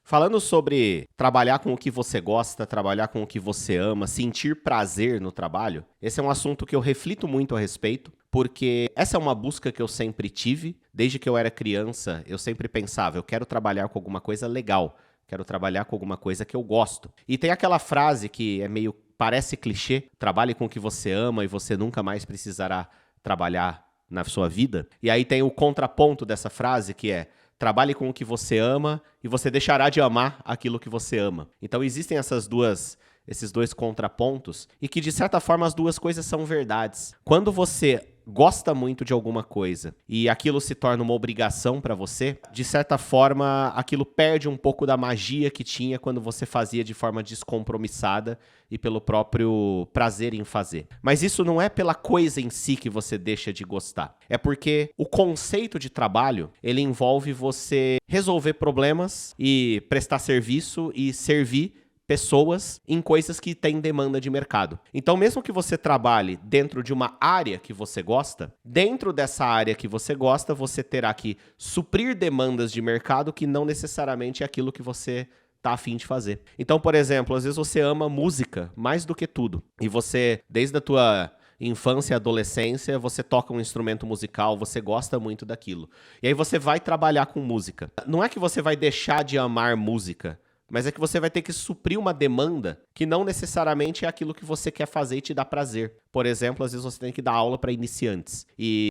Falando sobre trabalhar com o que você gosta, trabalhar com o que você ama, sentir prazer no trabalho, esse é um assunto que eu reflito muito a respeito, porque essa é uma busca que eu sempre tive. Desde que eu era criança, eu sempre pensava, eu quero trabalhar com alguma coisa legal, quero trabalhar com alguma coisa que eu gosto. E tem aquela frase que parece clichê, trabalhe com o que você ama e você nunca mais precisará trabalhar na sua vida. E aí tem o contraponto dessa frase que é: trabalhe com o que você ama e você deixará de amar aquilo que você ama. Então existem esses dois contrapontos e que, de certa forma, as duas coisas são verdades. Quando você gosta muito de alguma coisa e aquilo se torna uma obrigação para você, de certa forma, aquilo perde um pouco da magia que tinha quando você fazia de forma descompromissada e pelo próprio prazer em fazer. Mas isso não é pela coisa em si que você deixa de gostar. É porque o conceito de trabalho, ele envolve você resolver problemas e prestar serviço e servir pessoas em coisas que têm demanda de mercado. Então, mesmo que você trabalhe dentro de uma área que você gosta, dentro dessa área que você gosta, você terá que suprir demandas de mercado que não necessariamente é aquilo que você tá a fim de fazer. Então, por exemplo, às vezes você ama música mais do que tudo. E você, desde a tua infância e adolescência, você toca um instrumento musical, você gosta muito daquilo. E aí você vai trabalhar com música. Não é que você vai deixar de amar música, mas é que você vai ter que suprir uma demanda que não necessariamente é aquilo que você quer fazer e te dá prazer. Por exemplo, às vezes você tem que dar aula para iniciantes. E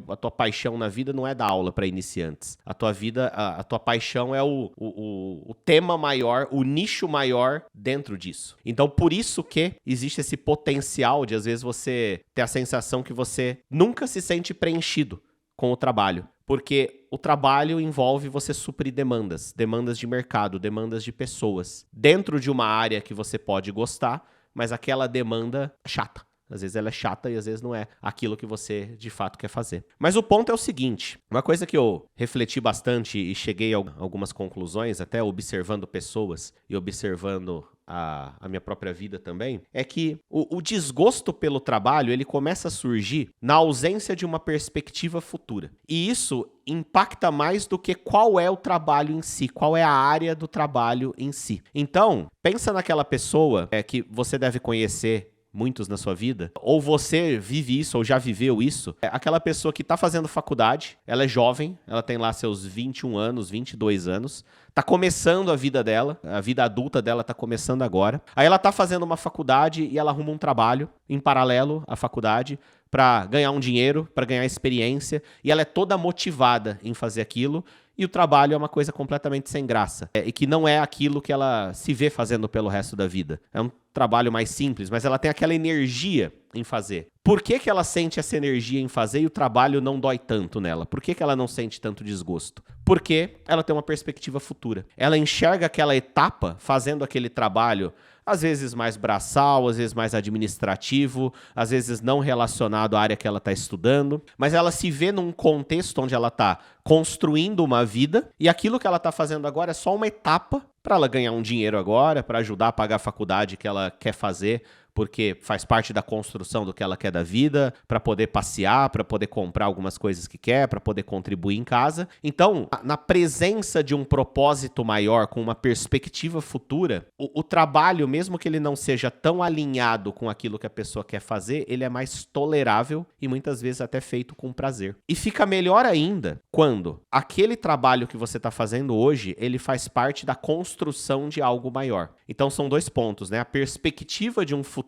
a tua paixão na vida não é dar aula para iniciantes. A tua paixão é o tema maior, o nicho maior dentro disso. Então, por isso que existe esse potencial de, às vezes, você ter a sensação que você nunca se sente preenchido com o trabalho. Porque o trabalho envolve você suprir demandas de mercado, demandas de pessoas, dentro de uma área que você pode gostar, mas aquela demanda é chata. Às vezes ela é chata e às vezes não é aquilo que você de fato quer fazer. Mas o ponto é o seguinte, uma coisa que eu refleti bastante e cheguei a algumas conclusões, até observando pessoas e observando a minha própria vida também, é que o desgosto pelo trabalho, ele começa a surgir na ausência de uma perspectiva futura. E isso impacta mais do que qual é o trabalho em si, qual é a área do trabalho em si. Então, pensa naquela pessoa que você deve conhecer, muitos na sua vida, ou você vive isso, ou já viveu isso, é aquela pessoa que tá fazendo faculdade, ela é jovem, ela tem lá seus 21 anos, 22 anos, tá começando a vida dela, a vida adulta dela tá começando agora, aí ela tá fazendo uma faculdade e ela arruma um trabalho em paralelo à faculdade para ganhar um dinheiro, para ganhar experiência, e ela é toda motivada em fazer aquilo, e o trabalho é uma coisa completamente sem graça, e que não é aquilo que ela se vê fazendo pelo resto da vida. É um trabalho mais simples, mas ela tem aquela energia em fazer. Por que ela sente essa energia em fazer e o trabalho não dói tanto nela? Por que ela não sente tanto desgosto? Porque ela tem uma perspectiva futura. Ela enxerga aquela etapa fazendo aquele trabalho, às vezes mais braçal, às vezes mais administrativo, às vezes não relacionado à área que ela está estudando, mas ela se vê num contexto onde ela está construindo uma vida e aquilo que ela está fazendo agora é só uma etapa para ela ganhar um dinheiro agora, para ajudar a pagar a faculdade que ela quer fazer, porque faz parte da construção do que ela quer da vida, para poder passear, para poder comprar algumas coisas que quer, para poder contribuir em casa. Então, na presença de um propósito maior, com uma perspectiva futura, o trabalho, mesmo que ele não seja tão alinhado com aquilo que a pessoa quer fazer, ele é mais tolerável e muitas vezes até feito com prazer. E fica melhor ainda quando aquele trabalho que você está fazendo hoje, ele faz parte da construção de algo maior. Então, são dois pontos, né? A perspectiva de um futuro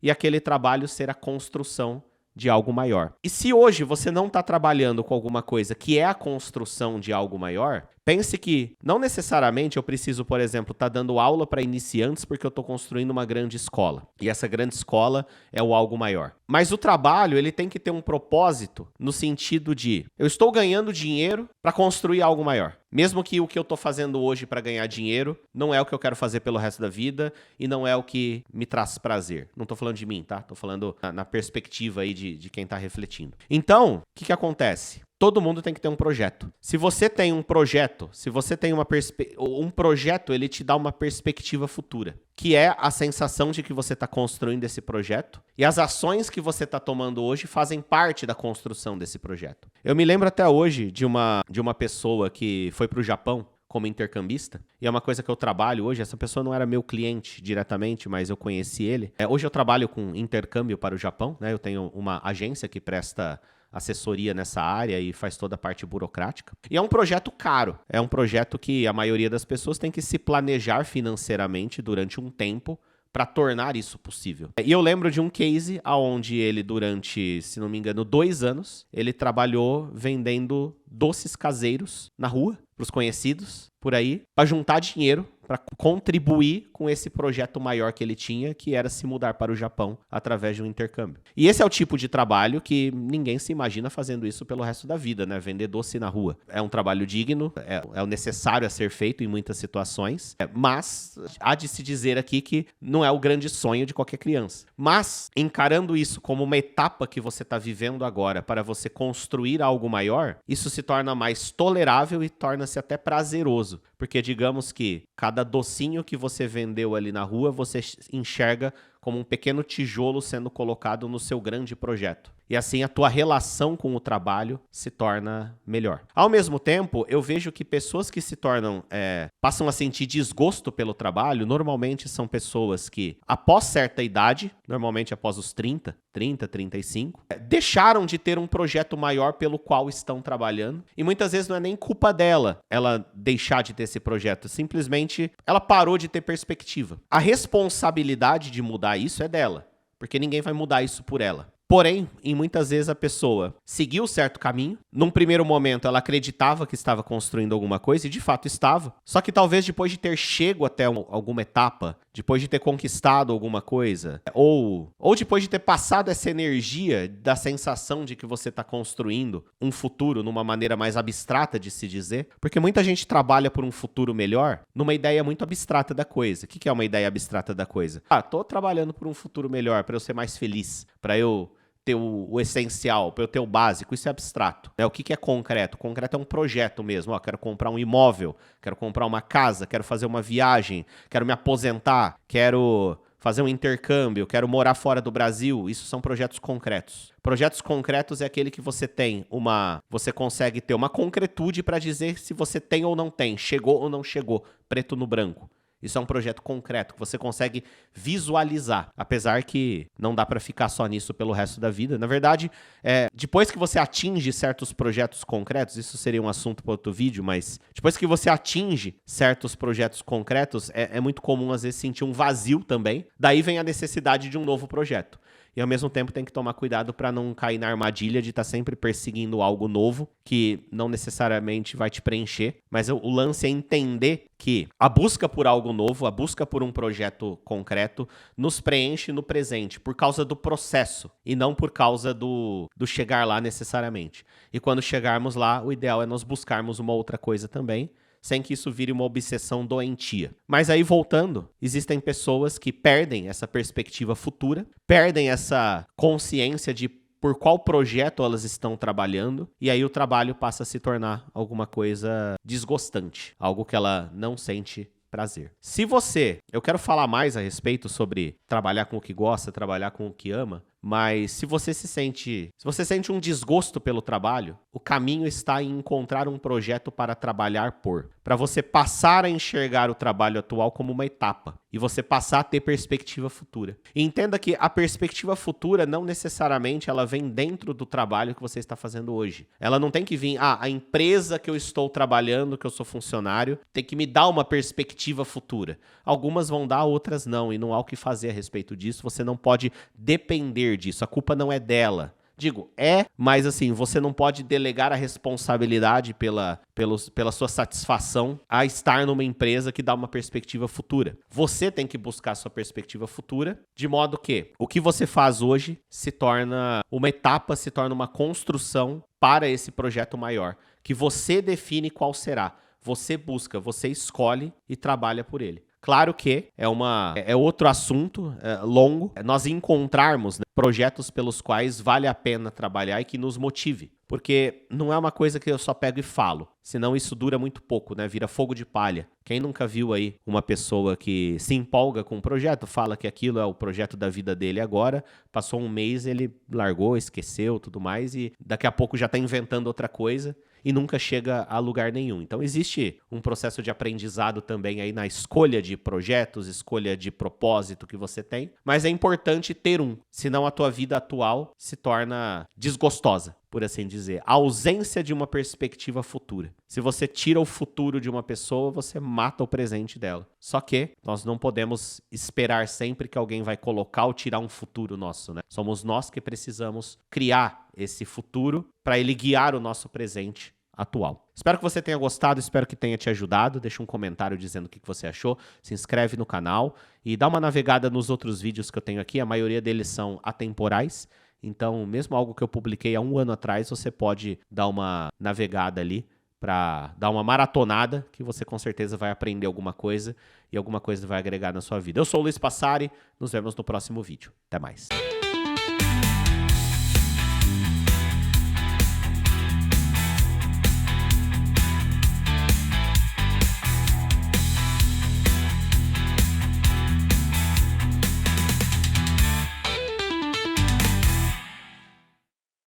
e aquele trabalho ser a construção de algo maior. E se hoje você não está trabalhando com alguma coisa que é a construção de algo maior, pense que não necessariamente eu preciso, por exemplo, estar dando aula para iniciantes porque eu estou construindo uma grande escola. E essa grande escola é o algo maior. Mas o trabalho, ele tem que ter um propósito no sentido de eu estou ganhando dinheiro para construir algo maior. Mesmo que o que eu estou fazendo hoje para ganhar dinheiro não é o que eu quero fazer pelo resto da vida e não é o que me traz prazer. Não estou falando de mim, tá? Estou falando na perspectiva aí de quem está refletindo. Então, o que acontece? Todo mundo tem que ter um projeto. Se você tem um projeto, se você tem um projeto, ele te dá uma perspectiva futura, que é a sensação de que você está construindo esse projeto e as ações que você está tomando hoje fazem parte da construção desse projeto. Eu me lembro até hoje de uma pessoa que foi para o Japão como intercambista, e é uma coisa que eu trabalho hoje. Essa pessoa não era meu cliente diretamente, mas eu conheci ele. Hoje eu trabalho com intercâmbio para o Japão, né? Eu tenho uma agência que presta assessoria nessa área e faz toda a parte burocrática. E é um projeto caro. É um projeto que a maioria das pessoas tem que se planejar financeiramente durante um tempo para tornar isso possível. E eu lembro de um case onde ele, durante, se não me engano, 2 anos, ele trabalhou vendendo doces caseiros na rua, para os conhecidos, por aí, para juntar dinheiro, para contribuir com esse projeto maior que ele tinha, que era se mudar para o Japão através de um intercâmbio. E esse é o tipo de trabalho que ninguém se imagina fazendo isso pelo resto da vida, né? Vender doce na rua. É um trabalho digno, é o necessário a ser feito em muitas situações, mas há de se dizer aqui que não é o grande sonho de qualquer criança. Mas, encarando isso como uma etapa que você está vivendo agora para você construir algo maior, isso se torna mais tolerável e torna-se até prazeroso. Porque digamos que cada docinho que você vendeu ali na rua, você enxerga como um pequeno tijolo sendo colocado no seu grande projeto. E assim a tua relação com o trabalho se torna melhor. Ao mesmo tempo, eu vejo que pessoas que se tornam, passam a sentir desgosto pelo trabalho, normalmente são pessoas que, após certa idade, normalmente após os 30, 35, deixaram de ter um projeto maior pelo qual estão trabalhando. E muitas vezes não é nem culpa dela ela deixar de ter esse projeto. Simplesmente ela parou de ter perspectiva. A responsabilidade de mudar isso é dela, porque ninguém vai mudar isso por ela. Porém, em muitas vezes a pessoa seguiu certo caminho. Num primeiro momento, ela acreditava que estava construindo alguma coisa e de fato estava. Só que talvez depois de ter chego até alguma etapa, depois de ter conquistado alguma coisa, ou depois de ter passado essa energia da sensação de que você está construindo um futuro numa maneira mais abstrata de se dizer, porque muita gente trabalha por um futuro melhor numa ideia muito abstrata da coisa. O que é uma ideia abstrata da coisa? Tô trabalhando por um futuro melhor, para eu ser mais feliz, para eu ter o essencial, para eu ter o básico. Isso é abstrato. O que é concreto? Concreto é um projeto mesmo. Quero comprar um imóvel, quero comprar uma casa, quero fazer uma viagem, quero me aposentar, quero fazer um intercâmbio, quero morar fora do Brasil. Isso são projetos concretos. Projetos concretos é aquele que você tem você consegue ter uma concretude para dizer se você tem ou não tem, chegou ou não chegou, preto no branco. Isso é um projeto concreto que você consegue visualizar, apesar que não dá para ficar só nisso pelo resto da vida. Na verdade, depois que você atinge certos projetos concretos, isso seria um assunto para outro vídeo, mas depois que você atinge certos projetos concretos, é muito comum às vezes sentir um vazio também. Daí vem a necessidade de um novo projeto. E ao mesmo tempo tem que tomar cuidado para não cair na armadilha de estar sempre perseguindo algo novo, que não necessariamente vai te preencher. Mas o lance é entender que a busca por algo novo, a busca por um projeto concreto, nos preenche no presente, por causa do processo, e não por causa do chegar lá necessariamente. E quando chegarmos lá, o ideal é nós buscarmos uma outra coisa também, sem que isso vire uma obsessão doentia. Mas aí, voltando, existem pessoas que perdem essa perspectiva futura, perdem essa consciência de por qual projeto elas estão trabalhando, e aí o trabalho passa a se tornar alguma coisa desgostante, algo que ela não sente prazer. Eu quero falar mais a respeito sobre trabalhar com o que gosta, trabalhar com o que ama, mas se você sente um desgosto pelo trabalho, o caminho está em encontrar um projeto para trabalhar para você passar a enxergar o trabalho atual como uma etapa e você passar a ter perspectiva futura. E entenda que a perspectiva futura não necessariamente ela vem dentro do trabalho que você está fazendo hoje. Ela não tem que vir, a empresa que eu estou trabalhando, que eu sou funcionário, tem que me dar uma perspectiva futura. Algumas vão dar, outras não, e não há o que fazer a respeito disso. Você não pode depender disso, a culpa não é dela. Mas assim, você não pode delegar a responsabilidade pela sua satisfação a estar numa empresa que dá uma perspectiva futura. Você tem que buscar a sua perspectiva futura, de modo que o que você faz hoje se torna uma etapa, se torna uma construção para esse projeto maior, que você define qual será. Você busca, você escolhe e trabalha por ele. Claro que é outro assunto longo. Nós encontrarmos, né, projetos pelos quais vale a pena trabalhar e que nos motive. Porque não é uma coisa que eu só pego e falo, senão isso dura muito pouco, né? Vira fogo de palha. Quem nunca viu aí uma pessoa que se empolga com um projeto, fala que aquilo é o projeto da vida dele agora, passou um mês, ele largou, esqueceu, tudo mais, e daqui a pouco já está inventando outra coisa e nunca chega a lugar nenhum. Então existe um processo de aprendizado também aí na escolha de projetos, escolha de propósito que você tem, mas é importante ter um, senão a tua vida atual se torna desgostosa, por assim dizer. A ausência de uma perspectiva futura. Se você tira o futuro de uma pessoa, você mata o presente dela. Só que nós não podemos esperar sempre que alguém vai colocar ou tirar um futuro nosso, né? Somos nós que precisamos criar esse futuro para ele guiar o nosso presente atual. Espero que você tenha gostado, espero que tenha te ajudado. Deixa um comentário dizendo o que você achou. Se inscreve no canal e dá uma navegada nos outros vídeos que eu tenho aqui. A maioria deles são atemporais. Então, mesmo algo que eu publiquei há 1 ano atrás, você pode dar uma navegada ali para dar uma maratonada, que você com certeza vai aprender alguma coisa e alguma coisa vai agregar na sua vida. Eu sou o Luiz Passari, nos vemos no próximo vídeo. Até mais.